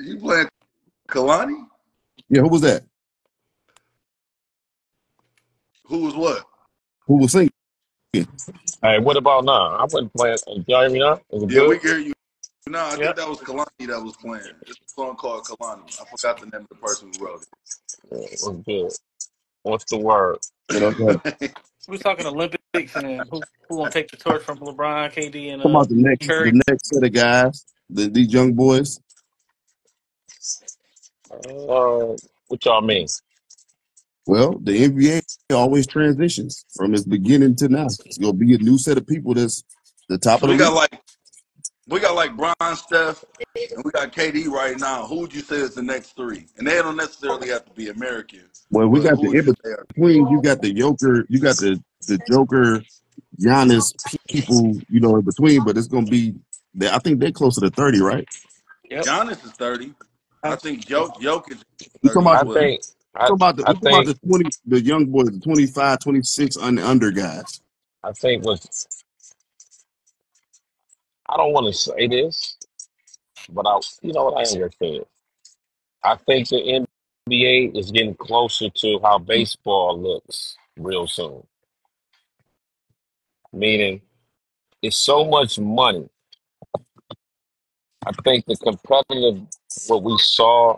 You playing Kalani? Yeah, who was that? Who was what? Who was singing? Hey, what about now? I wasn't playing. Y'all hear me now? Is it Yeah, we good? can hear you. No, I think Yep. that was Kalani that was playing. It's a song called Kalani. I forgot the name of the person who wrote Yeah, it's good. What's the word? What up, though? it. We was talking Olympics and who gonna take the torch from LeBron, KD, and Talking about Curry. the next set of guys, these young boys. What y'all mean? Well, the NBA always transitions from its beginning to now. It's gonna be a new set of people that's the top So of the league. we got like Bron, Steph, and we got KD right now. Who would you say is the next three? And they don't necessarily have to be American, Well, we but got who the would in you say are? between. You got the Joker. You got the Joker, Giannis people. In between. But it's gonna be. I think they're closer to 30, right? Yep. Giannis is 30. I think Jokic is We talking 30 about as I the. well. think. I I We talking about think. the 20, the young boys, the 25, 26 under guys. I think was. I don't want to say this, but I. You know what I am gonna say it. I think the NBA is getting closer to how baseball looks real soon. Meaning, it's so much money. I think the competitive, what we saw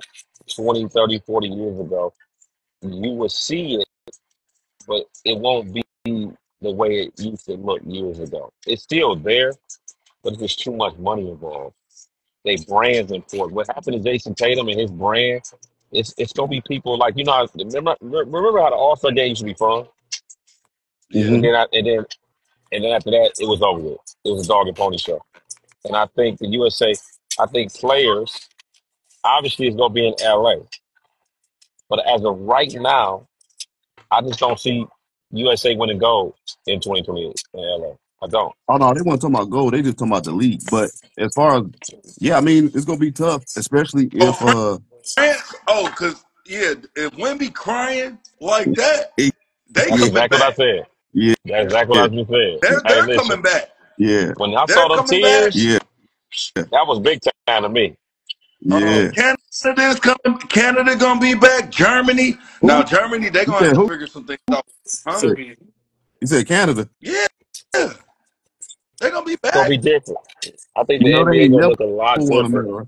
20, 30, 40 years ago, you will see it, but it won't be the way it used to look years ago. It's still there, but there's too much money involved. They brands important. What happened to Jason Tatum and his brand? It's gonna be people like remember how the All Star game used to be fun, Yeah. and Hmm. then after that it was over with. It was a dog and pony show. And I think the USA, I think players obviously is gonna be in LA, but as of right now, I just don't see USA winning gold in 2028 in LA. I don't. Oh no, they weren't talking about gold. They just talking about the league. But as far as yeah, I mean, it's gonna be tough, especially Oh, if France? Oh, because, yeah, if Wemby crying like that, it, they That's yeah, coming exactly what I back. said. yeah, That's exactly yeah, what I just said. Hey, They're listen, coming back. yeah, when I They're saw them coming back. tears, yeah, that was big time to me. yeah. Canada's coming. Canada gonna be back. Germany. Who? Now, Germany, they're You gonna have said to who? figure some things out. You Huh? said, Should be. you said Canada. Yeah. They're gonna be It's gonna back. be different. I think the You know they NBA ain't gonna never look a lot won a different. medal. Right?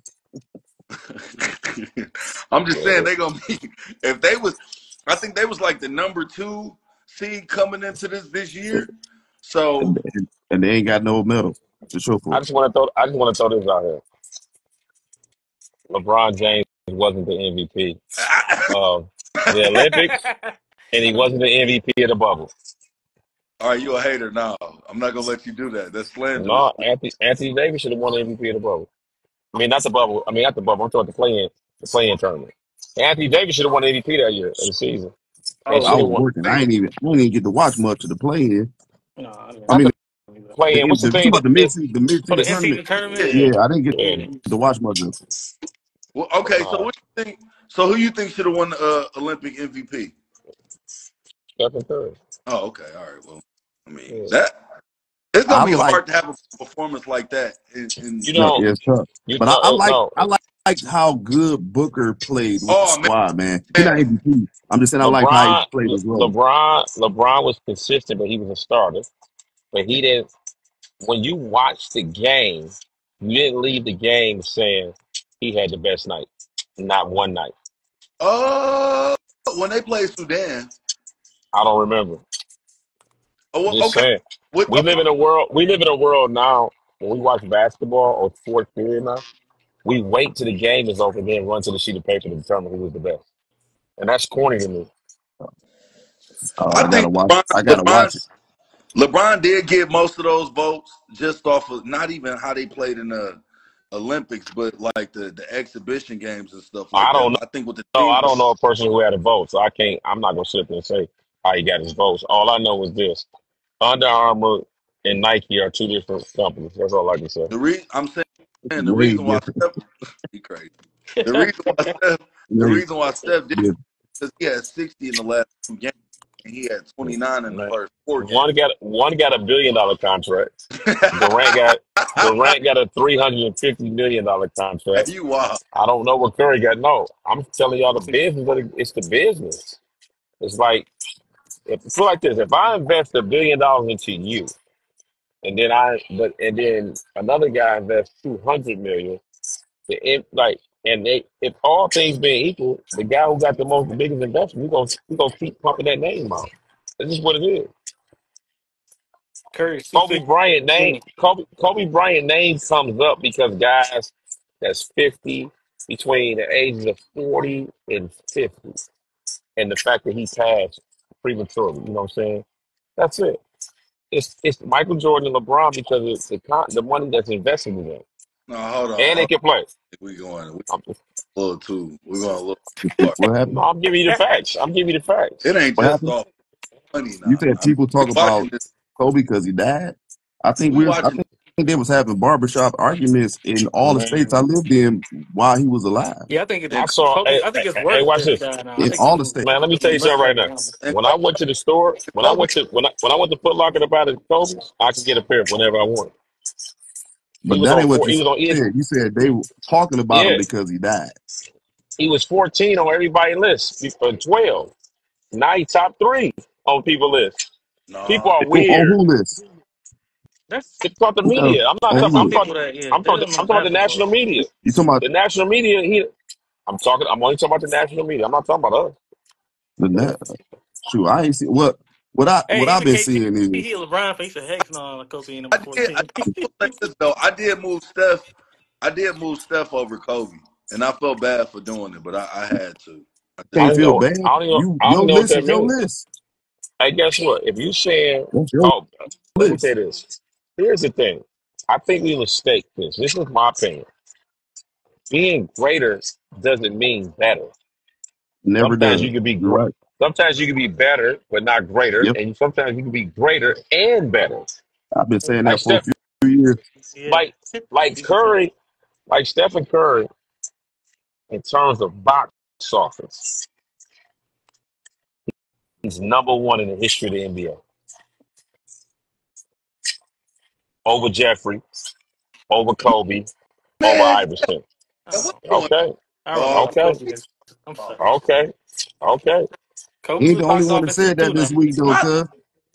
I'm just saying Yeah. they're gonna be if they was I think they was like the number 2 seed coming into this year. So And they ain't got no medal to show for I it. just want to throw. I just want to throw this out here. LeBron James wasn't the MVP I, of the Olympics, and he wasn't the MVP of the bubble. all right, you a hater now. I'm not gonna let you do that. That's slanderous. No, Anthony Davis should have won the MVP of the bubble. I mean, not the bubble. I mean, not the bubble. I'm talking the play-in tournament. Anthony Davis should have won the MVP that year of the season, and I should Oh, have was won working. they, I didn't even get to watch much of the play in. No, I didn't. I not mean, the play-in. What's the you talking thing? about That the mid For season the in tournament? season tournament, yeah. Yeah, yeah. I didn't get yeah. to watch much of it. Well, okay, so Uh, what you think? So who you think should have won the Olympic MVP? Stephen Curry. Oh, okay, all right. Well, I mean Yeah. that it's gonna I be like hard to have a performance like that. You no, know, yeah, it's tough. you But know, no. I like how good Booker played with the Oh squad, man. He's not man, MVP. I'm just saying I like how he played his role. LeBron was consistent, but he was a starter. But he didn't. When you watch the game, you didn't leave the game saying he had the best night. Not one night. oh, when they played Sudan. I don't remember. Oh, Just okay. saying. What, We live in a world. We live in a world now. When we watch basketball or sports period now, we wait till the game is over, then run to the sheet of paper to determine who was the best. And that's corny to me. I I think gotta watch. I gotta LeBron, watch it. LeBron did get most of those votes just off of not even how they played in the Olympics, but like the exhibition games and stuff like I that. don't I think with the know. team, I don't know a person who had a vote, so I can't. I'm not gonna sit there and say how he got his votes. All I know is this: Under Armour and Nike are two different companies. That's all I can say. I'm It's saying the way reason why different. Steph, he crazy. The reason why Steph, the Way reason why Steph did different. because he had 60 in the last 2 games. and he had 29 in the Man, first 4 games. one got a $1 billion contract. Durant got Durant got a $350 million contract. You wild. I don't know what Curry got. No, I'm telling y'all the business. It's the business. It's like if it's like this. If I invest $1 billion into you, and then another guy invests 200 million, like and they if all things being equal, the guy who got the biggest investment, we gonna keep pumping that name out. That's just what it is. Curry's Kobe 250. Bryant name Kobe Bryant name comes up because guys that's 50 between the ages of 40 and 50, and the fact that he passed prematurely. You know what I'm saying? That's it. It's Michael Jordan and LeBron because it's the money that's invested in them, No, hold on. and they can play. We going I'm, a little too. We're going a little too far. What no, happened? I'm giving you the facts. I'm giving you the facts. It ain't What just happened? all money You now. said I mean, people we talk watching about this. Kobe because he died. We I watching. think they was having barbershop arguments in all the states I Man, lived in while he was alive. Yeah, I think it's And I saw. Kobe. I think it's Hey, worse watch because he this, died now. I In think all the people states. man. Let me tell be you much something right better now. now. When I went to the store, when I Kobe, went to when I went to Foot Locker to buy the Kobe's, I could get a pair whenever I want. He But was that on ain't what four. you He was on ES. said. You said they were talking about him Yeah, because he died. he was 14 on everybody's list. 12. Now he top 3 on people list. People no, are On weird. who list? That's It's about the media. I'm not On that's talking. who some I'm list? talking. people that they don't know I'm talking about the basketball. national media. You talking about The national media. I'm talking. I'm only talking about the national media. I'm not talking about us. the net? Shoot, I ain't see Hey, what he I've said been KD. seeing He is LeBron face a hex on Kobe in number I did. I 14. will say this though. I did move Steph. I did move Steph over Kobe, and I felt bad for doing it, but I had to. I I can't don't just even feel know. bad. I don't even Your know what list that is your means. list. Hey, guess what? If you saying, That's your oh, let me say list. this. Here's the thing. I think we mistake this. This is my opinion. Being greater doesn't mean better. Never Sometimes does. you can be You're great. right. Sometimes you can be better, but not greater, Yep. and sometimes you can be greater and better. I've been saying Like that for a Steph, few years. Yeah, like he can say. Curry, like Stephen Curry, in terms of box office, he's number 1 in the history of the NBA over Jeffrey, over Kobe, over man. Iverson. What's Oh, going Okay, I rather on, watch okay, Kobe. I'm sorry. okay, okay. Kobe He ain't was the only box one that office said too that now. this week though, dog? cuz.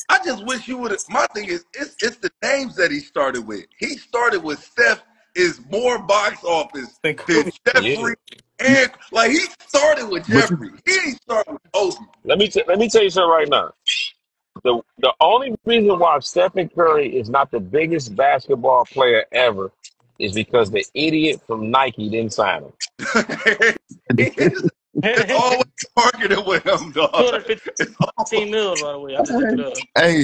I just wish you would have. My thing is, it's the names that he started with. He started with Steph is more box office Than than Kobe. Yeah. Jeffrey, and like he started with But you Jeffrey. He ain't started with Kobe. Let me tell you something right now. The only reason why Stephen Curry is not the biggest basketball player ever is because the idiot from Nike didn't sign him. It's always marketed with him, dog. It's 215 always, mil, by the way. I just looked it up.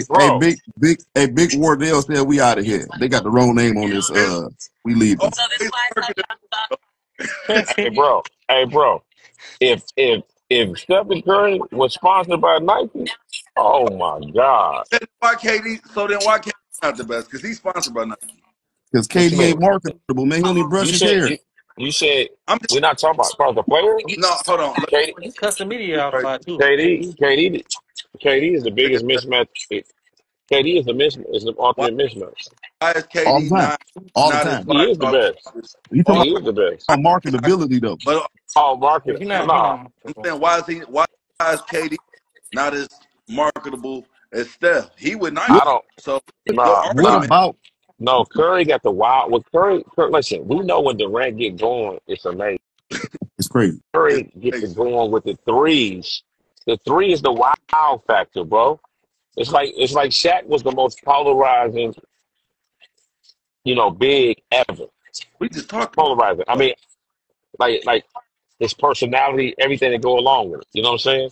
Bro, Big Wardell said we out of here. They got the wrong name on this. it's We leaving. always marketed. hey bro. If Stephen Curry was sponsored by Nike, oh my God. Why KD? So then why KD not the best? Because he's sponsored by Nike. Because What you KD mean? ain't marketable, man. He don't even brush You his said hair. you said I'm just we're not talking about the player. no. Hold on. Let KD, He cussed the media me out a right. lot too. KD is the There. biggest mismatch. KD is the Why, ultimate mismatch. why is All the KD time. All the not as time. He box is the office? best. You talking All He is the best. I, about I, marketability though. but Oh, market. He not. He Nah, not. I'm saying why is he? Why is KD not as marketable as Steph? He with What I Nike. don't. So your Nah, what nah. argument. about No, Curry got the wild. With listen, we know when Durant get going, it's amazing. it's crazy. Is Curry get to amazing. going with the threes. The three is the wow factor, bro. It's like Shaq was the most polarizing, big ever. We just talked about Polarizing. I mean, like his personality, everything that go along with it. You know what I'm saying?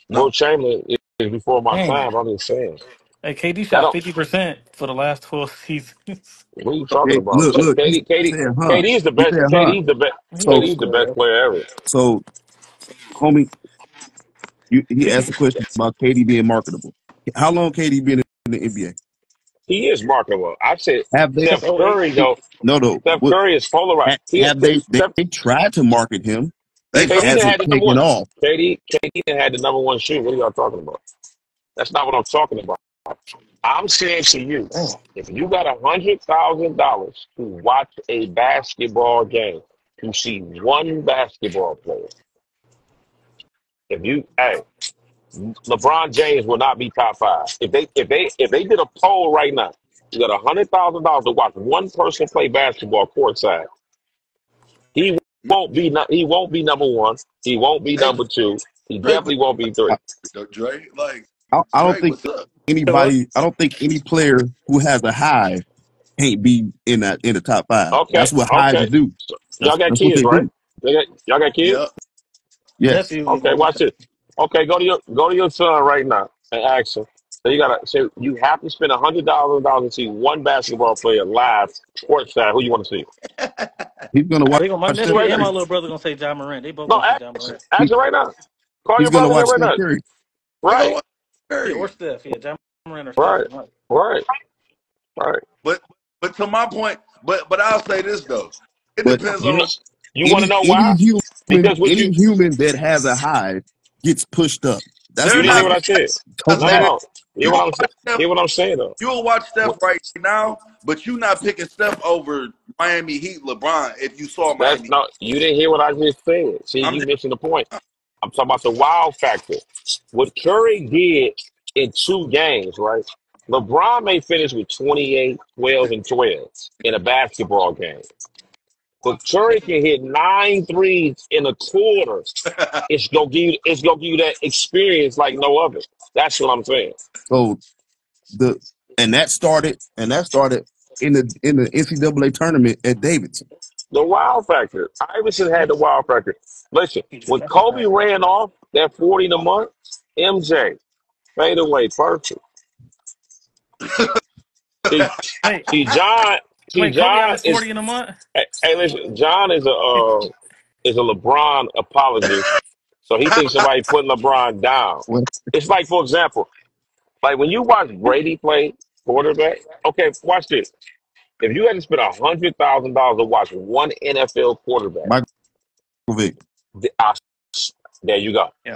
no. Will Chamberlain is before my Dang. time. I'm just saying. Hey, KD That shot don't. 50% for the last 12 seasons. What are you talking Hey, about? look, you KD said huh. KD is the You best. said huh. KD's the best. So KD's the best Bullshit. player ever. so homie, he asked 50. a question about KD being marketable. How long KD been in the NBA? He is marketable. I said Have they Since Steph '08. Curry though. no Steph what Curry is polarized. have Steph, they tried to market him? They KD done hasn't had the number taken one. off. KD done had the number one shoe. What are y'all talking about? That's not what I'm talking about. I'm saying to you, Oh, if you got $100,000 to watch a basketball game, to see one basketball player, hey, LeBron James will not be top five. If they did a poll right now, you got $100,000 to watch one person play basketball courtside. He he won't be number one. He won't be hey, number two. He Dre, what definitely won't be I, three. Dre? Like I don't Dre, think what's up? hello. anybody. I don't think any player who has a high can't be in the top five. Okay, That's what highs okay. do. So, y'all got That's what kids, they right? do. Y'all got kids? Yep. Yes. Nephew, Okay, watch it. Okay, go to your son right now and ask him. So you have to spend $100,000 to see one basketball player live courtside. Who you want to see? He's gonna Ask, watch they gonna my just nephew right now. and Steph my Curry. little brother gonna say John Morant. They both No, gonna say John ask, Morant. ask He, him right now. Call he's your gonna brother here watch right Steph now. Curry. They gonna Right, watch Yeah, or Curry. Steph. Yeah, John Morant or Steph. right, One. right, right. But to my point, but I'll say this though. It But depends You know, on you want to know why? Because what any you human that has a high gets pushed up. That's you they're didn't hear not what why. I said. I Don't No, no, say matter. this. no. Hear You what will I'm saying. watch Steph, Hear what I'm saying though. you will watch Steph What, right now, but you not picking Steph over Miami Heat LeBron if you saw that's Miami. no. You didn't hear what I just said. See, I'm you just missing the point. I'm talking about the wow factor. What Curry did in 2 games, right? LeBron may finish with 28, 12, and 12 in a basketball game. But Curry can hit 9 threes in a quarter. It's gonna give you that experience like no other. That's what I'm saying. So the and that started in the NCAA tournament at Davidson. The wow factor. Iverson had the wow factor. Listen, He's when that's a Kobe fact. ran off that 40 a month, MJ fade away perfect. See, Wait, see, John. See, wait, Kobe John averaged is. 40 in a month. Hey, listen. John is a LeBron apologist, so he thinks somebody putting LeBron down. Well, It's like, for example, like when you watch Brady play quarterback. Okay, watch this. If you had to spend $100,000 to watch one NFL quarterback, Michael Vick th- I- there you go. Yeah.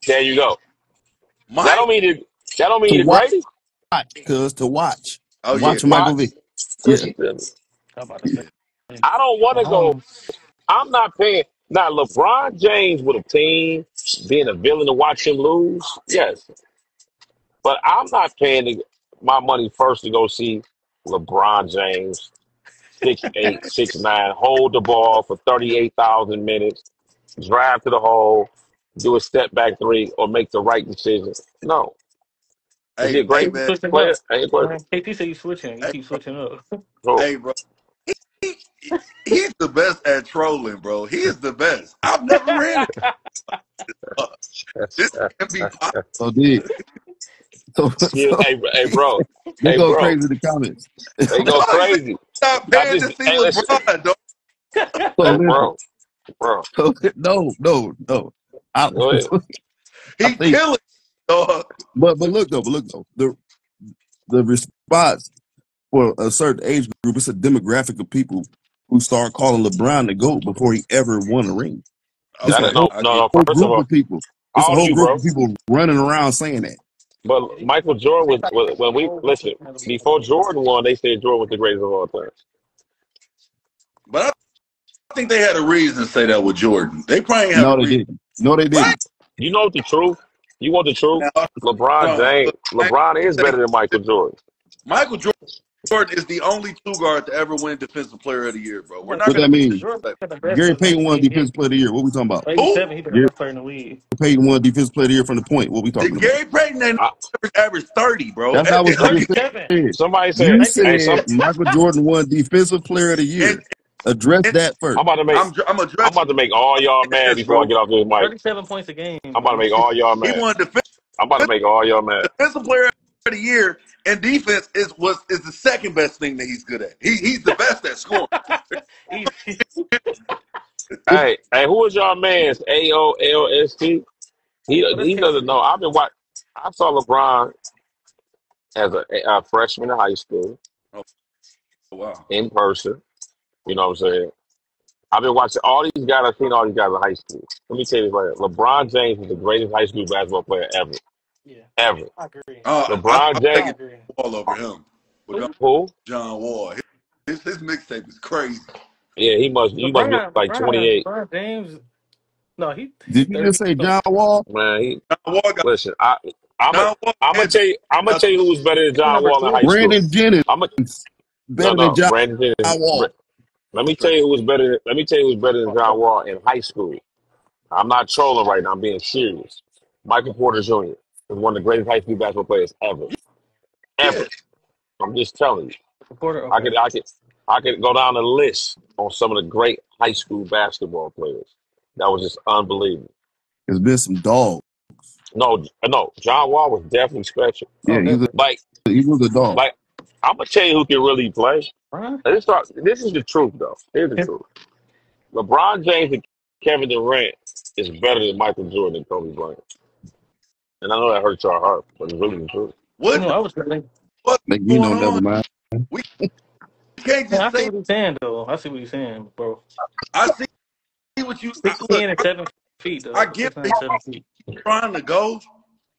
There you go. That Mike. don't mean it. That don't to mean it's watch, Brady. cause to watch, Oh yeah, watch to watch. Michael Watch. Vick. Yeah, Listen to me. I'm about to say Yeah. I don't want to go. Mahomes. I'm not paying. Now, LeBron James with a team being a villain to watch him lose. Yes, but I'm not paying my money first to go see LeBron James 6'8", 6'9", hold the ball for 38,000 minutes, drive to the hole, do a step back three, or make the right decision. No, is he a Hey great You man. switching player? up. Ain't a question. Man, KP said you switching. You Hey keep bro. switching up. So, Hey bro. He, he's the best at trolling, bro. He is the best. I've never ran it. This can be possible. so did so yeah, so hey, bro, they hey, go bro, crazy in the comments. they go Somebody said crazy. stop I paying just, to see hey, listen, LeBron, dog. So hey, listen, bro, so no. I go ahead. I He think, killing, dog. but look though, the response for a certain age group, it's a demographic of people who start calling LeBron the GOAT before he ever won a ring. It's a That Okay, whole, no, I no, get no. whole First of group all, of people. It's how a old are whole you, group bro? of people running around saying that. But Michael Jordan when we listen before Jordan won, they said Jordan was the greatest of all time. But I think they had a reason to say that with Jordan. They probably ain't have a No, they reason, didn't. No, they right? didn't. You know what the truth? You want the truth? Now, hold LeBron on. James, Look, I ain't LeBron is gonna say better than Michael Jordan. Michael Jordan is the only two guard to ever win Defensive Player of the Year, bro. We're Like, not What gonna that mean? Jordan disrespect got the best Gary of Payton won 1980. Defensive Player of the Year. What we talking about? who. 87, he been the Gary best player in the league. Payton won Defensive Player of the Year from the point. What we The talking about? Gary Payton ain't I, average 30, bro. That's not what you just 37. said. somebody said, You Thank you. "Hey, said Michael Jordan won Defensive Player of the And, Year. Address and that first. I'm about to make, I'm I'm addressing about to make all y'all mad this, before I bro. get off this mic. 37 points a game, I'm about to bro. make all y'all He mad. won I'm about to make all y'all mad. Defensive Player of the Year, and defense is the second best thing that he's good at. He's the best at scoring. Easy. Hey, who is y'all man's AOLST? Oh, that's He doesn't KC. know. I've been watching. I saw LeBron as a freshman in high school Oh wow. in person. You know what I'm saying? I've been watching all these guys. I've seen all these guys in high school. Let me tell you this right here. LeBron James is the greatest high school basketball player ever. Yeah, Ever. I agree. LeBron I'm I James. taking agree. Wall over him. But Who? Who? John Wall, his mixtape is crazy. Yeah, he must be like 28. LeBron James. No, he's Did you just 30. say So John Wall? Man, John Wall got listen, I'm a, John Wall I'm gonna and tell you, I'm gonna got tell you who was better than he's John number Wall in two. high school. Brandon Jennings I'm a, no, better than no, John Brandon Jennings. Wall. Let me tell you who was better. Let me tell you who was better than Oh, come John Wall in high school. I'm not trolling right now. I'm being serious. Michael Porter Jr. is one of the greatest high school basketball players ever, yeah. ever. I'm just telling you. Porter. I Okay. could, I could, I could go down the list on some of the great high school basketball players. That was just unbelievable. There's been some dogs. No, no, John Wall was definitely special. Yeah, Oh, definitely. Like, he was a dog. like I'm gonna tell you who can really play. Brian? This is the truth, though. Here's the truth. LeBron James and Kevin Durant is better than Michael Jordan and Kobe Bryant. And I know that hurts your heart, but it's really the truth. What No, I was saying. what's Like, going never on? mind. We can't Man, just I see say. what he's saying, though. I see what he's saying, bro. I see what you look. 6'10" and 7 feet, I though. get 6'9", that 7 feet. he's trying to go,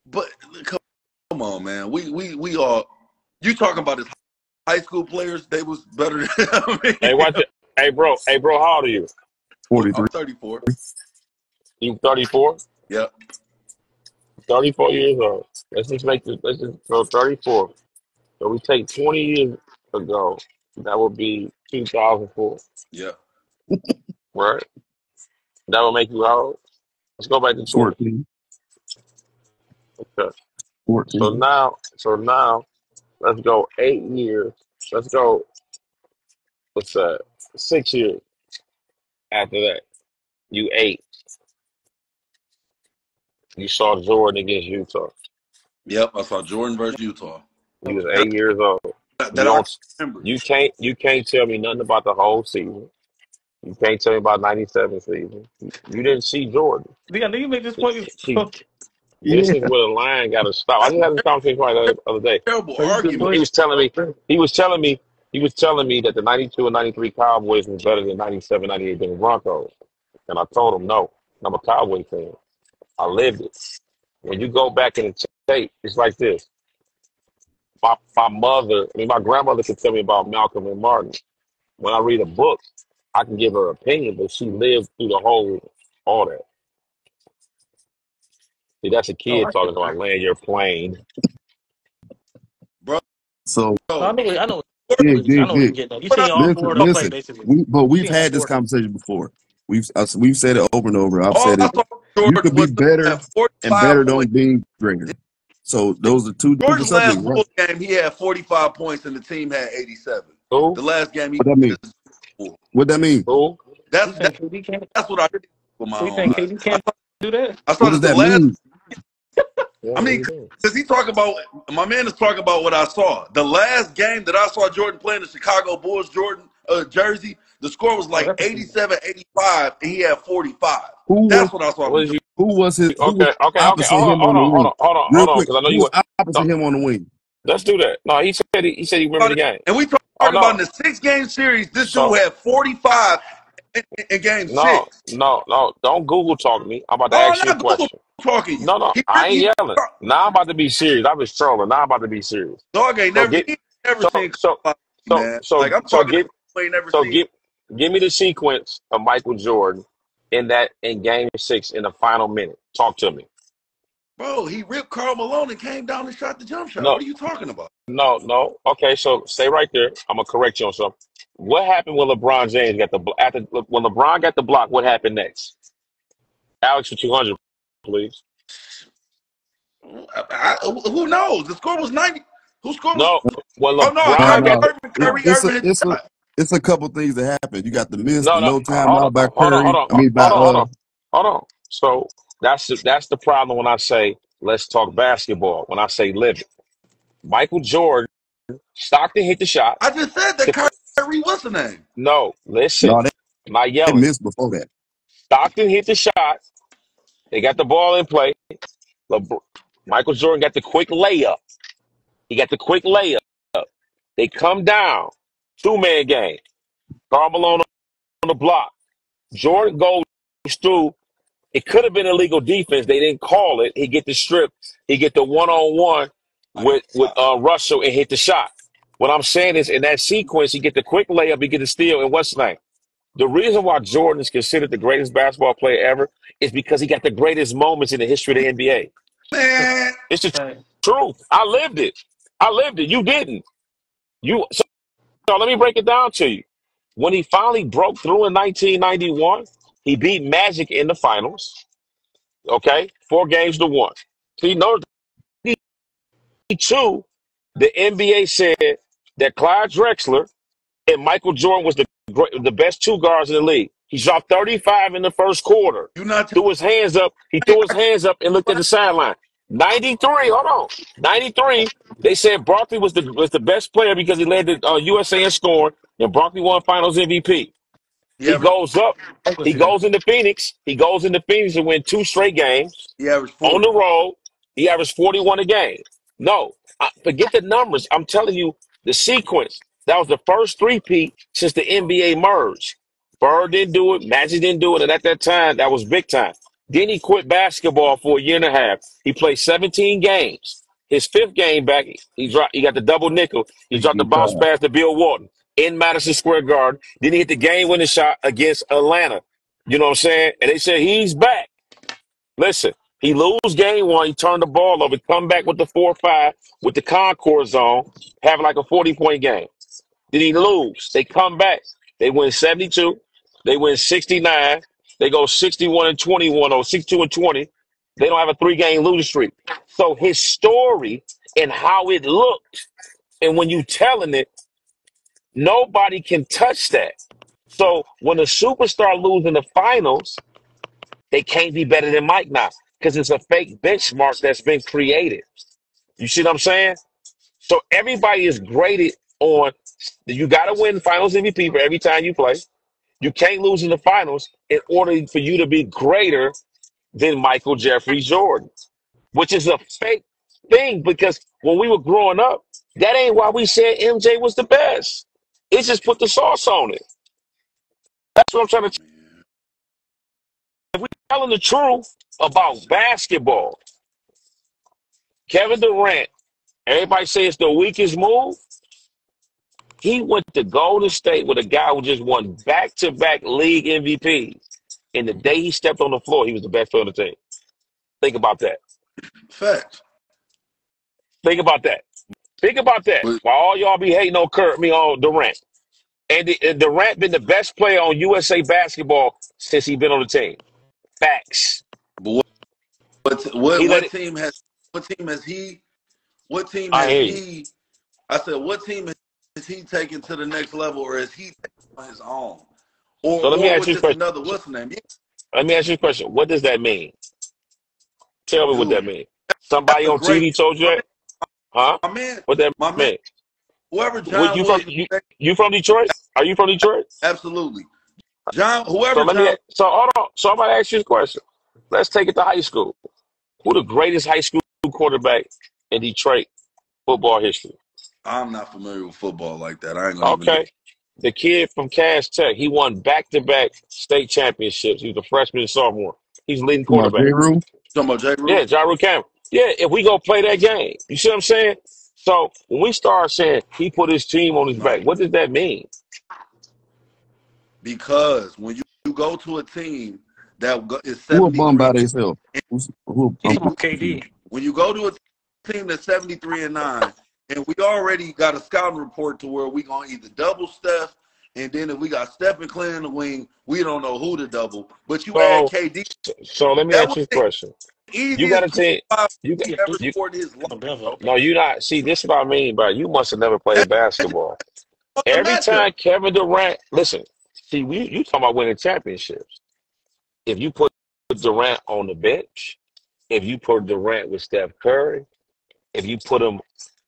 but come on, man. We are. You talking about his high school players? They was better than. I Hey, mean, watch it. Hey, bro, how old are you? 43. I'm 34. You 34? Yeah, 34 years old. Let's just go 34. So we take 20 years ago. That would be 2004, yeah. right? That would make you how old? Let's go back to 20. 14. Okay. 14. So now, let's go 8 years. Let's go, what's that? 6 years after that. You 8. You saw Jordan against Utah. Yep, I saw Jordan versus Utah. You was That, 8 years old. You that I don't. can remember. You can't tell me nothing about the whole season. You can't tell me about '97 season. You didn't see Jordan. Leon, do you make this point See, before? this Yeah. is where the line got to stop. I That's just had this conversation right the other day. terrible Are you good argument. He boys? was telling me. He was telling me. He was telling me that the '92 and '93 Cowboys was better than '97, '98 Denver Broncos. And I told him no. I'm a Cowboy fan. I lived it. When you go back in the tape, it's like this. My grandmother could tell me about Malcolm and Martin. When I read a book, I can give her opinion, but she lived through all that. See, that's a Oh, kid I get talking it. about land your plane. Bro. So, No, I know yeah, I Dick, know what you're Dick. getting at. You What I seen all Listen, four of them play, listen. basically. You We've seen all had this four of them. conversation before. We've said it over and over. I've all said I it. saw You Jordan could be was him better, at and 45 better points. don't mean greater. So those are two different Jordan's last subjects, right? full game, he had 45 points and the team had 87. Who? The last game he What that mean? just for. What that mean? Who? That's You think KD can't? that's what I did with my So you own think eyes. KD can't do that? I What saw does that the that last. mean? Yeah, I what mean, you doing? because he talking about my man is talking about what I saw. The last game that I saw Jordan playing the Chicago Bulls Jordan jersey, the score was Oh, like that's a season. 87-85, and he had 45. Who was That's what I saw What from is Jordan. you? who was Okay, okay, okay. opposite him on the wing? Hold Real on, quick, because I know who you was want. opposite No, him on the wing? let's do that. No, he said he remember the game. And we Oh talking about in no, the 6-game series, this dude so had 45 in game no, 6. no. Don't Google talk me. I'm about to Oh, I'm ask you a not Google question. talking you. No, no, I ain't He yelling. Now I'm about to be serious. I was trolling. Now I'm about to be serious. dog ain't So never get he ain't never so seen so Kobe, so man. so Like I'm so talking to give people who ain't never so seen. give me the sequence of Michael Jordan in game 6 in the final minute. Talk to me. Bro, he ripped Karl Malone and came down and shot the jump shot. No, What are you talking about? no. Okay, so stay right there. I'm gonna correct you on something. What happened when LeBron James got when LeBron got the block? What happened next? Alex for 200, please. Who knows? The score was 90. Who score was? No, when Oh no, No, LeBron Kyrie got no. the Irving. It, Kyrie it's a Irving hit it's the a shot. it's a couple things that happen. You got the miss, no, the no. no Hold on, timeout by hold on, hold Curry. on, I mean by hold on. So that's the problem when I say let's talk basketball. When I say live it, Michael Jordan, Stockton hit the shot. I just said that To put, Kyrie, what's the name? no, listen, no, I'm not they yelling. missed before that. Stockton hit the shot. They got the ball in play. LeBron, Michael Jordan got the quick layup. He got the quick layup. They come down, 2-man game. Karl Malone on the block. Jordan goes through. It could have been illegal defense. They didn't call it. He get the strip. He get the one-on-one with Russell and hit the shot. What I'm saying is, in that sequence, he get the quick layup, he get the steal, and what's name? The reason why Jordan is considered the greatest basketball player ever is because he got the greatest moments in the history of the NBA. Man, It's the Right. truth. I lived it. I lived it. You didn't. So let me break it down to you. When he finally broke through in 1991, he beat Magic in the finals. Okay, 4-1. So you know, two, the NBA said that Clyde Drexler and Michael Jordan was the best two guards in the league. He dropped 35 in the first quarter. you not Threw his hands up. He threw his hands up and looked at the sideline. 93, hold on. 93, they said Barkley was the best player because he led the USA in scoring, and Barkley won Finals MVP. he He averaged goes up. He Legacy. goes into Phoenix. He goes into Phoenix and win 2 straight games he averaged on 40. the road. He averaged 41 a game. No, forget the numbers. I'm telling you the sequence. That was the first three-peat since the NBA merged. Bird didn't do it. Magic didn't do it. And at that time, that was big time. Then he quit basketball for a year and a half. He played 17 games. His fifth game back, he dropped. He got the double nickel. He dropped the 65. bounce pass to Bill Walton in Madison Square Garden. Then he hit the game-winning shot against Atlanta. You know what I'm saying? And they said he's back. Listen, he lose game one, he turned the ball over, come back with the 4-5 with the Concord zone, having like a 40-point game. Then he lose. They come back. They win 72. They win 69. They go 61 and 21 or 62 and 20. They don't have a 3-game losing streak. So his story and how it looked, and when you telling it, nobody can touch that. So when a superstar lose in the finals, they can't be better than Mike now because it's a fake benchmark that's been created. You see what I'm saying? So everybody is graded on you got to win Finals MVP for every time you play. You can't lose in the finals in order for you to be greater than Michael Jeffrey Jordan, which is a fake thing because when we were growing up, that ain't why we said MJ was the best. It just put the sauce on it. That's what I'm trying to tell the truth about basketball. Kevin Durant, everybody say it's the weakest move. He went to Golden State with a guy who just won back-to-back league MVPs. And the day he stepped on the floor, he was the best player on the team. Think about that. Facts. Think about that. Think about that. But While all y'all be hating on on Durant. And Durant been the best player on USA basketball since he been on the team. Facts. but what He let what it. team has what team has he what team I has hear you. he I said what team has he taken to the next level or is he on his own? So let me Or ask with you a this question. another what's the name? Yeah, Let me ask you a question. What does that mean? Tell me what that dude, means. that's Somebody a on great TV told you that? Huh? my man, What that my man, mean? whoever What, John Williams you from Detroit? Are you from Detroit? absolutely. John So whoever let me John so hold on. So I'm gonna ask you this question. Let's take it to high school. Who the greatest high school quarterback in Detroit football history? I'm not familiar with football like that. I ain't gonna even Okay. The kid from Cass Tech, he won back-to-back state championships. He was a freshman and sophomore. He's the leading Come on, J. quarterback. Rule. talking about J. Yeah, Rule Jaru Cameron. Yeah, if we go play that game, you see what I'm saying? So when we start saying he put his team on his no. back, what does that mean? Because when you go to a team is Who a bum 73 by themselves? Who a He bum? talking about KD. when you go to a team that's 73 and 9, and we already got a scouting report to where we gonna either double Steph, and then if we got Steph and Clay in the wing, we don't know who to double. But you add So, KD, so let me that ask was you a the question. You got easiest to take 25 you got he Yeah, ever he's you. scored in his life. on Belleville. No, you not. See, this is what I mean, bro. You must have never played That's basketball. the Every matchup. time Kevin Durant, listen, see, you talking about winning championships. If you put Durant on the bench, if you put Durant with Steph Curry, if you put him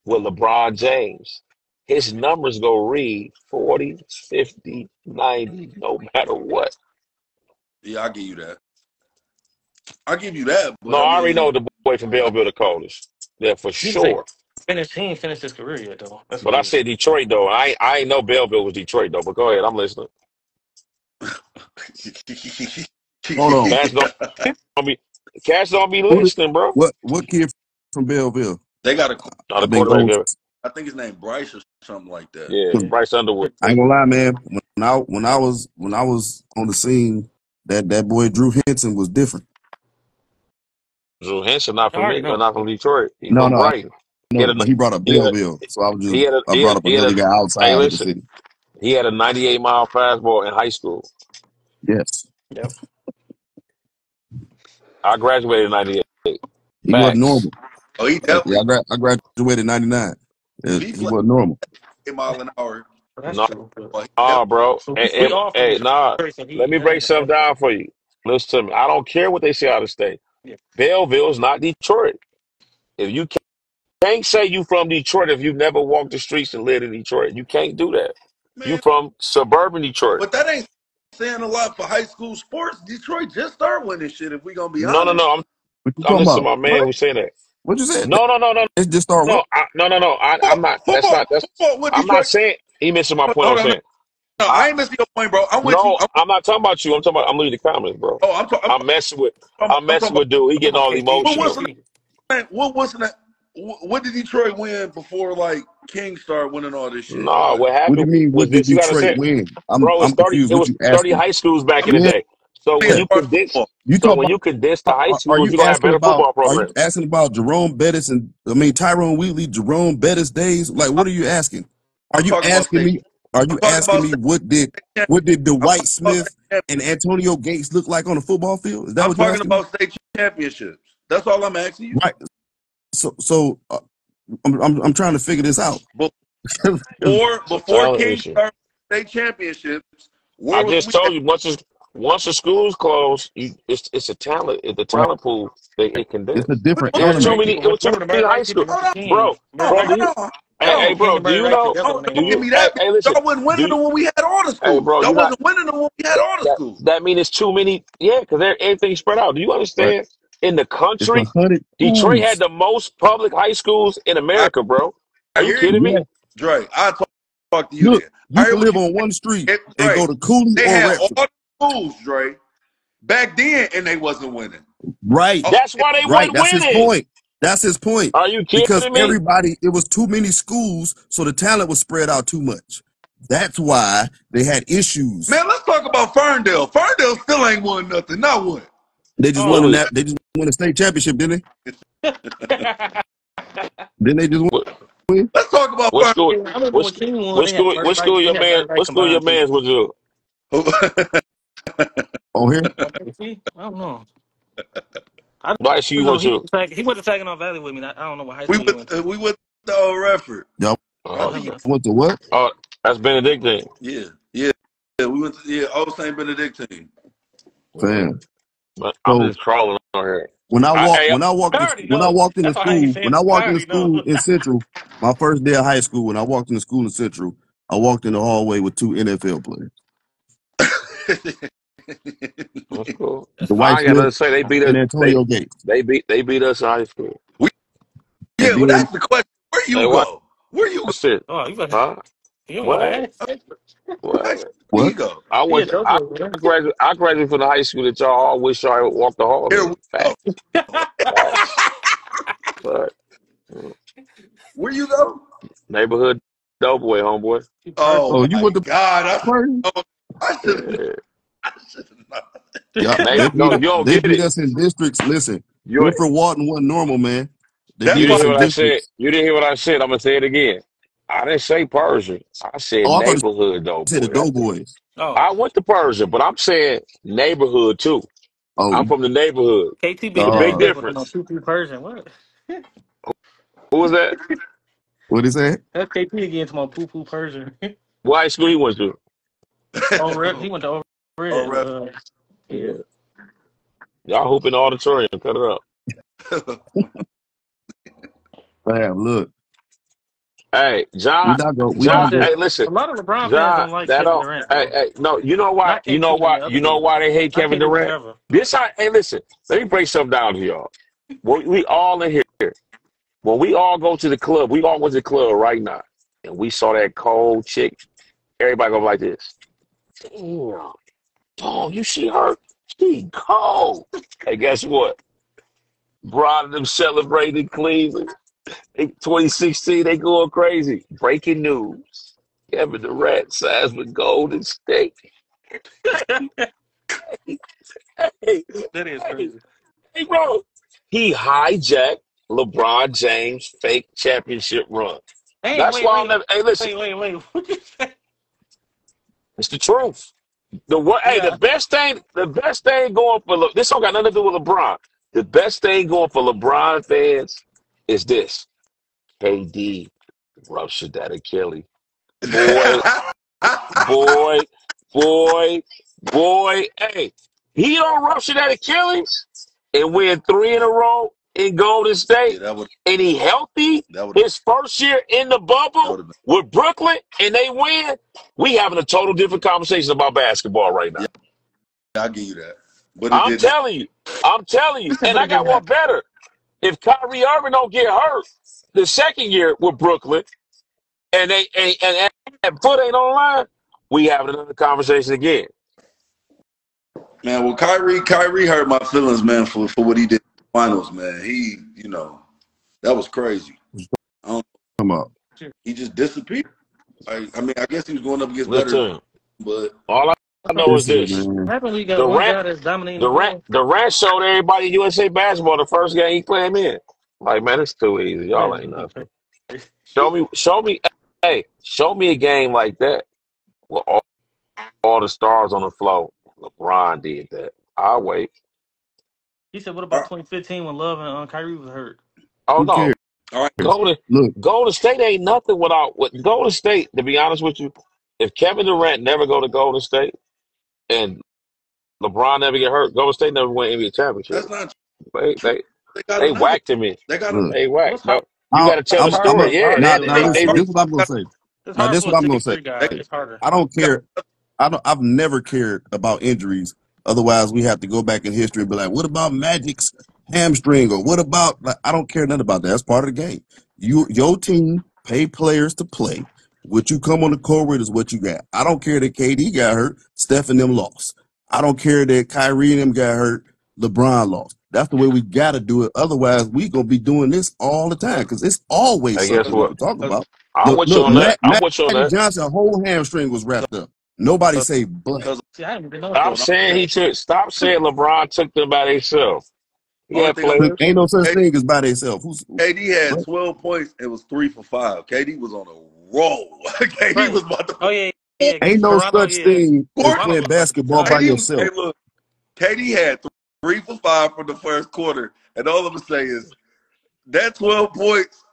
with LeBron James, his numbers go read 40, 50, 90, no matter what. Yeah, I give you that. I give you that. No, But I I already know mean, the boy from Belleville, the coldest. Yeah, for He didn't say sure. finish. He ain't finished his career yet, though. That's But what I he was said saying. Detroit, though. I ain't know Belleville was Detroit, though. But go ahead, I'm listening. Hold on. Cash don't be Cash don't be Who did, listening, bro. what kid from Belleville? They got a Not I a think quarterback those. ever. I think his name Bryce or something like that. Yeah, 'Cause Yeah. Bryce Underwood. I ain't gonna lie, man. When I was on the scene, that boy Drew Henson was different. Drew Henson not I from already me, know. not from Detroit. He No, from no, I Brighton. He had know, a but he brought up he had a Belleville, so he had a I brought up another guy hey outside of the listen, city. he had a 98-mile fastball in high school. Yes, Yep. I graduated in 98. he wasn't Facts. normal. Oh, he Yeah, definitely I graduated in '99. if he He flat wasn't normal. 8 mile an hour, That's No, true. But well, he definitely bro. so we all from Hey, nah. Detroit, so Let me that break ain't a something bad thing. down for you. Listen to me. I don't care what they say out of state. Yeah. Belleville's not Detroit. If you can't say you from Detroit if you've never walked the streets and lived in Detroit. You can't do that. You man. from suburban Detroit. But that ain't saying a lot for high school sports. Detroit just start winning shit. If we gonna be No, no, honest, no. What you I'm talking listening about? to my man what who's saying that. What you said? No, no, no, no, Let's just start. no, no. I'm not. That's football, not. That's. football with I'm not Detroit. saying he missing my point. I'm Hold on, saying. no, I I ain't missing your point, bro. I'm with you. no. I'm not talking about you. I'm talking about. I'm reading the comments, bro. Oh, I'm talking. I'm messing with. I'm I'm talking messing about. with dude. He I'm getting talking about all KT. What was emotional. the KT. name? What was the? What did Detroit win before like King started winning all this shit? No, what What do you happened mean? was What did this. You got to Detroit say, win? bro. I'm confused. It What was you 30 asking? high schools back I in mean, the Yeah, day. So when yeah. you started condense, football. You so talk when about? you condense the high Are schools, you you're gonna have asking better about? football Are you programs. asking about Jerome Bettis and Tyrone Wheatley, Jerome Bettis days? Like, what are you asking? Are I'm you talking about asking state. me? Are you I'm talking asking about me state. what did I'm Dwight talking about Smith state. and Antonio Gates look like on the football field? Is that I'm what you're talking asking me? about state championships. That's all I'm asking you. Right. So I'm trying to figure this out. So Before talent King issue. started state championships, I where was just we at? told you once the schools close, it's a talent. The Right. talent pool it It's a condensed. What, different what It was was too animal. many. It was too Remember the many Bird high Rights school, team hold versus on, King. bro. Remember Do hold you? on, Hey, hold hey, on. King bro. and Do Bird you Rights know? together when Oh, they Do don't give you? me Hey, that hey, because listen. y'all wasn't winning Do you, them when we had all the hey, schools. bro. Y'all You not wasn't winning them when we had all the that? schools. That mean it's too many. Yeah, because everything's spread out. Do you Right. understand? In the It's a country, hundred Detroit had schools. the most public high schools in I, America, bro. Are I you hear you, kidding Yeah. me? Dre. Talk to you Look, then. you I hear can what live you on one street said, and Dre. go to Cooley They or had all Retford. the schools, Dre, back then, and they wasn't winning. Right. Oh, That's why they Right. wasn't That's his winning. point. That's his point. Are you Because kidding me? everybody, it was too many schools, so the talent was spread out too much. That's why they had issues. man, let's talk about Ferndale. Ferndale still ain't won nothing. Not one. They just won Oh, a What they just won a state championship, didn't yeah. they? Didn't they just was? win? Let's talk about What school? I remember What when school? King won, they had Bird What school Rights. They your had man? Bird Rights What school your combined too. man's was you? Ferndale. On here? See, I don't know. I Why school don't you know. went to? He went to Saginaw Valley with me. I don't know what high we school he went to. went to Old Redford. I Y'all Oh, think okay. went to what? Oh, that's Benedictine. yeah. We went to Old Saint Benedictine. Mm. Fam. But I'm So just trolling on here. when I I, walked hey, when I walked I to, already when I know. walked into That's why I ain't school, saying when I it. I walked into already know. school in Central, my first day of high school, when I walked into school in Central, I walked in the hallway with two NFL players. that's cool. That's Dwight I fine. ain't got Smith nothing to say. They beat us. and Antonio Gates. They beat us in high school. we, And yeah, but then that's the question. Where Hey, you what? go? Where you go? That's it. Oh, Huh? you don't go What? to ask. Where What? he what? go? I Yeah, went. those are I graduated from the high school that y'all all wish y'all walked the halls Here in. we go. Facts. Facts. But Where you go? neighborhood doughboy, homeboy. Oh Oh, you my went to God! Purdy? I should have. Yeah. I should have known. Yeah, Neighbor, no, you don't they get beat it. us in districts. Listen, You Winford Walton wasn't normal, man. They That's beat you didn't us why. hear in what I said. districts. You didn't hear what I said. I'm gonna say it again. I didn't say Persia. I said Oh, I thought you neighborhood said the doughboy. That's it. Doughboys. Oh, I went to Persia, but I'm saying neighborhood too. Oh, I'm from the neighborhood. KT It's being a big uh, disrespectful to no difference. 2-3 Persian. What? Who was that? what he say? That's KT again to my poo poo Persian. What high school he went to? He went to over Oh, red. ref. Yeah. Yeah. Y'all hoop in the auditorium. Cut it up. Man, look, Hey, we John, not go. We Well, not John. go. Hey, listen, listen, a lot of LeBron fans John. don't like That Kevin don't. Durant Hey, though. hey, no. You know why? Not KT and the You other know dude. why they hate Not Kevin KD, Durant? Trevor. This how. Hey, listen. Let me break something down to y'all. We all in here. When we all go to the club, we all went to the club right now, and we saw that cold chick. Everybody go like this. Damn. Oh, you see her? She cold. Hey, guess what? Bron and them celebrating Cleveland. 2016, they going crazy. Breaking news. Kevin Durant signs with Golden State. Hey, That is hey, crazy. hey, bro. He hijacked LeBron James' fake championship run. Hey, That's wait, why I'll wait, never. Hey, listen, wait. What you say? it's the truth. Hey, Yeah. the best thing going for this don't got nothing to do with LeBron. The best thing going for LeBron fans is this: KD ruptured that Achilles. Boy, boy, boy, boy. Hey, he don't rupture that Achilles and win three in a row in Golden Yeah, State, that would and he healthy that would his first year in the that bubble would have been. with Brooklyn, and they win. We having a total different conversation about basketball right now. Yeah, I'll give you that. But it I'm didn't. telling you. I'm telling you. Listen, And but I it got didn't one happen. better. If Kyrie Irving don't get hurt the second year with Brooklyn and and that foot ain't on line, we having another conversation again. Man, well, Kyrie hurt my feelings, man, for what he did in the finals, man. That was crazy. I don't, Come on. Sure. he just disappeared. I mean, I guess he was going up against better, Listen, but all I That's know is Listen, this. man. what happened when you got one Durant guy that's dominating the Durant floor. Durant showed everybody in USA basketball the first game he played him in. Like, man, it's too easy. Y'all ain't Crazy. nothing. Show me hey, show me a game like that with all the stars on the floor. LeBron did that. I'll wait. He said, "What all about right, 2015 when Love and Kyrie was hurt?" Oh Who no. cares? all right. Golden Look, Golden State ain't nothing without with Golden State, to be honest with you. If Kevin Durant never go to Golden State and LeBron never get hurt, Golden State never win NBA championship. That's not They true. they They got they another. whacked to me. They got look. They Well, whacked. it's hard. No, you got to tell the It's hard story. for Yeah, Now, than they now they, anybody. they listen. another. This is what I'm gonna say. It's Now, hard this is for what a I'm gonna Typic say. 3 guy. They It's harder. I don't got care. I've never cared about injuries. Otherwise, we have to go back in history and be like, what about Magic's hamstring or what about? Like, I don't care nothing about that. That's part of the game. Your team pay players to play. What you come on the court with is what you got. I don't care that KD got hurt. Steph and them lost. I don't care that Kyrie and them got hurt. LeBron lost. That's the way we got to do it. Otherwise, we gonna be doing this all the time because it's always hey, guess something we because what? can talk because about. I'm Look, with you look, on that. I'm with you on Magic that. Johnson whole hamstring was wrapped up. Nobody say but. because See, I didn't even know Stop hold that. on. saying he took. Stop saying LeBron took them by themselves. He Only had thing I'm Look, players. ain't no such KD, thing as by themselves. KD had What? 12 points. It was 3 for 5. KD was on a roll. KD Right. was about Oh to yeah, yeah. Ain't no Toronto, such yeah. thing as score. Toronto playing looked like a basketball by giant. KD, hey, yourself. look, KD had 3 for 5 from the first quarter, and all I'm gonna say is that 12 points,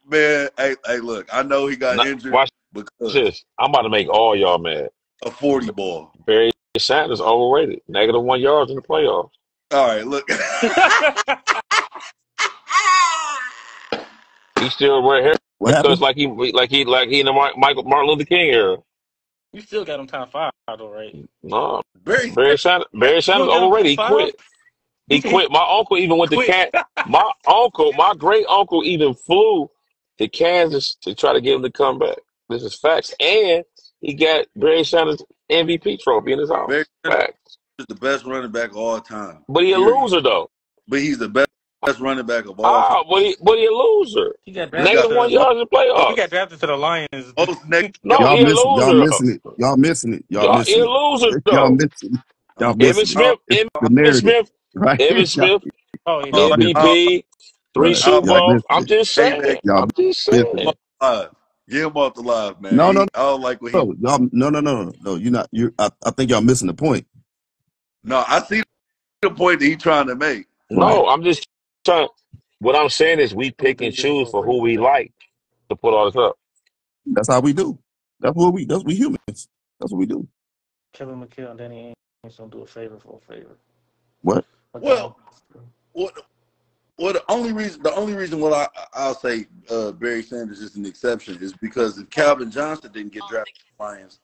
man. Hey, look, I know he got Not, injured watch because this. I'm about to make all y'all mad. a 40 ball. Barry Sanders overrated. -1 yards in the playoffs. All right, look. He still wear What haircuts happened? like he in the Michael Martin Luther King era. You still got him top five though, right? No, Barry Barry You Sanders don't got him overrated. top He five? quit. You He said he quit. My uncle even went to quit. cat. My great uncle even flew to Kansas to try to get him to come back. This is facts. And he got Barry Sanders MVP trophy in his Barry house. Sanders Facts. is the best running back of all time. But he a Period. loser though. But he's the best running back of all time. But he a loser. He got He drafted got Negative the one to. most, yards in the He got playoffs. drafted to the Lions. most negative No, yards. Y'all he a missing. Y'all loser. missing it. Y'all missing it. Y'all Y'all he missing a it. loser Y'all though. missing it. Y'all Uh, Evan missing it. all Smith, It's the Evan narrative, Smith, right? Evan y'all, Smith, Oh yeah, y'all missing it. MVP, three Right. Super Y'all Bowls. missing I'm it. just hey man, saying. Y'all I'm just missing him it. saying. off the live. Get him off the live, man. No, no, I don't like what he. no. Y'all, no. You're not. I think y'all missing the point. No, I see the point that he's trying to make. Right. No, I'm just trying. What I'm saying is we pick and choose for who we like to put all this up. That's how we do. That's we humans. That's what we do. Kevin McHale and Danny Ainge don't do a favor for a favor. What? Okay. Well, what? Well, the only reason why I'll say Barry Sanders is an exception is because if Calvin Johnson didn't get drafted to the Lions,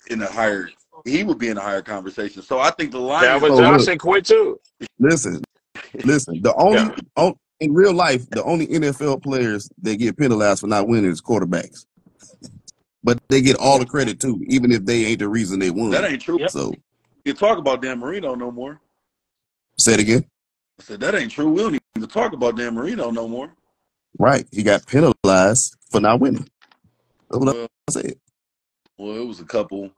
in a higher he would be in a higher conversation. So I think the Lions Calvin So look, Johnson quit too. listen. The Yeah. in real life, the only NFL players that get penalized for not winning is quarterbacks. but they get all the credit too, even if they ain't the reason they That won. ain't true. Yep. So You talk about Dan Marino no more. say it again. I said that ain't true. We don't even talk about Dan Marino no more. Right, he got penalized for not winning. That's what Well, I said. well, it was a couple.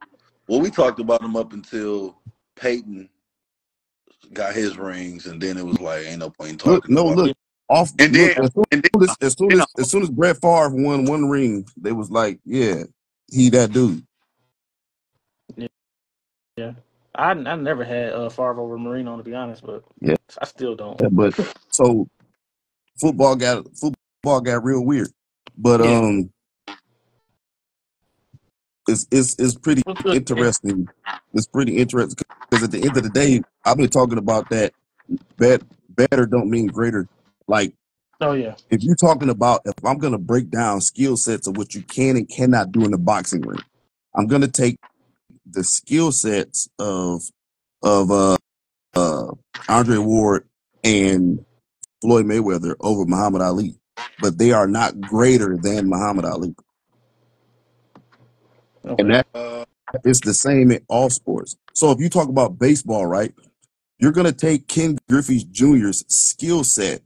Well, we talked about him up until Peyton got his rings, and then it was like ain't no point in Look, talking no, about. look off. And then, Look, as soon and then, as, as soon then as as soon as Brett Favre won one ring, they was like, yeah, he that dude. Yeah. Yeah. I never had Favre over Marino, to be honest, but Yeah, I still don't. but so football got real weird. But Yeah. it's pretty What's good? interesting. It's pretty interesting because at the end of the day, I've been talking about that. Better don't mean greater. Like Oh yeah. if you're talking about if I'm gonna break down skill sets of what you can and cannot do in the boxing ring, I'm gonna take the skill sets of Andre Ward and Floyd Mayweather over Muhammad Ali, but they are not greater than Muhammad Ali, and Okay. that uh, is the same in all sports. So if you talk about baseball, right, you're gonna take Ken Griffey Jr.'s skill set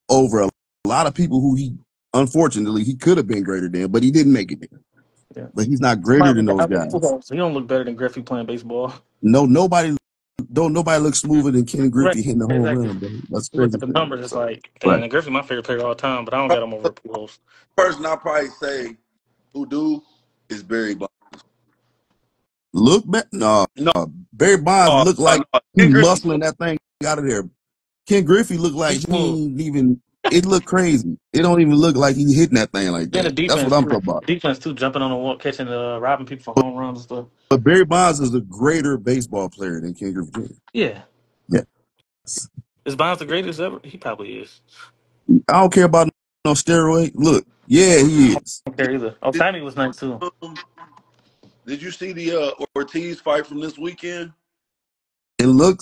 over a lot of people who he unfortunately he could have been greater than, but he didn't make it there. Yeah. But he's not greater Somebody than look those at guys. so he don't look better than Griffey playing baseball. No, nobody looks smoother than Ken Right. Griffey hitting the home Exactly. run, bro. That's You look crazy at the thing. numbers, it's So, like, right. damn, and Griffey my favorite player of all time, but I don't got him over Pujols. person I probably say who do is Barry Bonds. Look back, no, No, Barry Bonds no, looked no, like no. he Ken Griffey, muscling that thing out of there. Ken Griffey looked like He's he smooth. ain't even. It looked crazy. It don't even look like he hitting that thing like Then the that. That's what defense I'm too. talking about. Defense too, jumping on the wall, catching, robbing people for But, home runs and stuff. but Barry Bonds is a greater baseball player than Ken Griffey Jr. Yeah. Yes. Is Bonds the greatest ever? He probably is. I don't care about no steroid. Look, yeah, he is. I don't care either. did, Otani was nice too. um, did you see the Ortiz fight from this weekend? It looks